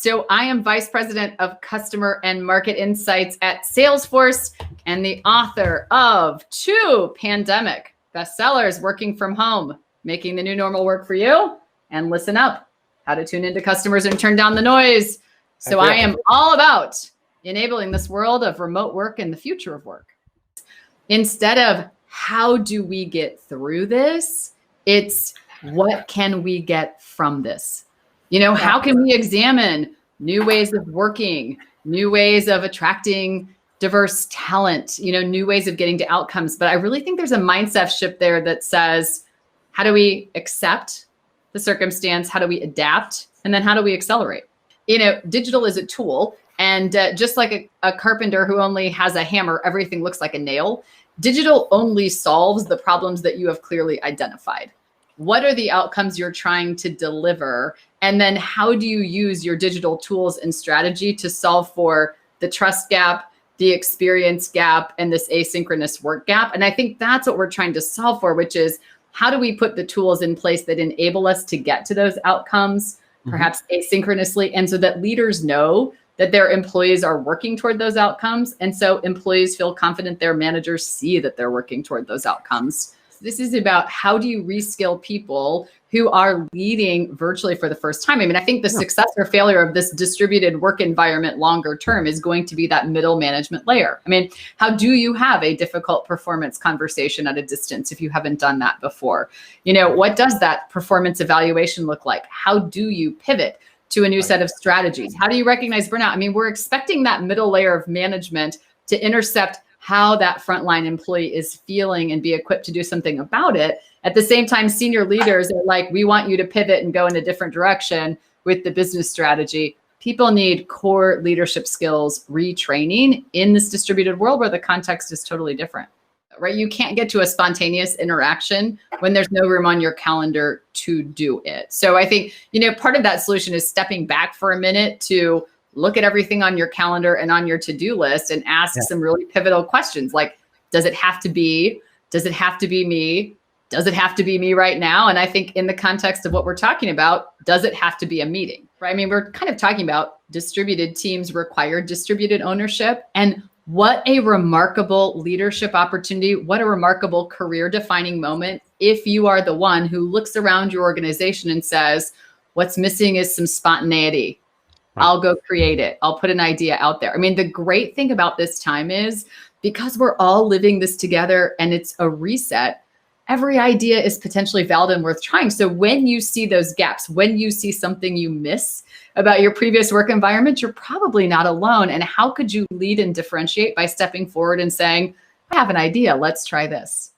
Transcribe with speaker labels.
Speaker 1: So I am Vice President of Customer and Market Insights at Salesforce and the author of 2 pandemic bestsellers, Working from Home, Making the New Normal Work for You, and Listen Up, How to Tune into Customers and Turn Down the Noise. So I am all about enabling this world of remote work and the future of work. Instead of how do we get through this, it's what can we get from this? You know, how can we examine new ways of working, new ways of attracting diverse talent, you know, new ways of getting to outcomes. But I really think there's a mindset shift there that says, how do we accept the circumstance? How do we adapt? And then how do we accelerate? You know, digital is a tool. And just like a carpenter who only has a hammer, everything looks like a nail. Digital only solves the problems that you have clearly identified. What are the outcomes you're trying to deliver? And then how do you use your digital tools and strategy to solve for the trust gap, the experience gap, and this asynchronous work gap? And I think that's what we're trying to solve for, which is how do we put the tools in place that enable us to get to those outcomes, perhaps asynchronously, and so that leaders know that their employees are working toward those outcomes. And so employees feel confident their managers see that they're working toward those outcomes. This is about how do you reskill people who are leading virtually for the first time. I mean, I think the success or failure of this distributed work environment longer term is going to be that middle management layer. I mean, how do you have a difficult performance conversation at a distance if you haven't done that before? You know, what does that performance evaluation look like? How do you pivot to a new set of strategies? How do you recognize burnout? I mean, we're expecting that middle layer of management to intercept how that frontline employee is feeling and be equipped to do something about it. At the same time, senior leaders are like, we want you to pivot and go in a different direction with the business strategy. People need core leadership skills retraining in this distributed world where the context is totally different, right? You can't get to a spontaneous interaction when there's no room on your calendar to do it. So I think, you know, part of that solution is stepping back for a minute to look at everything on your calendar and on your to-do list and ask some really pivotal questions like, does it have to be? Does it have to be me? Does it have to be me right now? And I think in the context of what we're talking about, does it have to be a meeting? Right? I mean, we're kind of talking about distributed teams require distributed ownership, and what a remarkable leadership opportunity. What a remarkable career defining moment if you are the one who looks around your organization and says, what's missing is some spontaneity. I'll go create it. I'll put an idea out there. I mean, the great thing about this time is because we're all living this together and it's a reset, every idea is potentially valid and worth trying. So when you see those gaps, when you see something you miss about your previous work environment, you're probably not alone. And how could you lead and differentiate by stepping forward and saying, I have an idea, let's try this.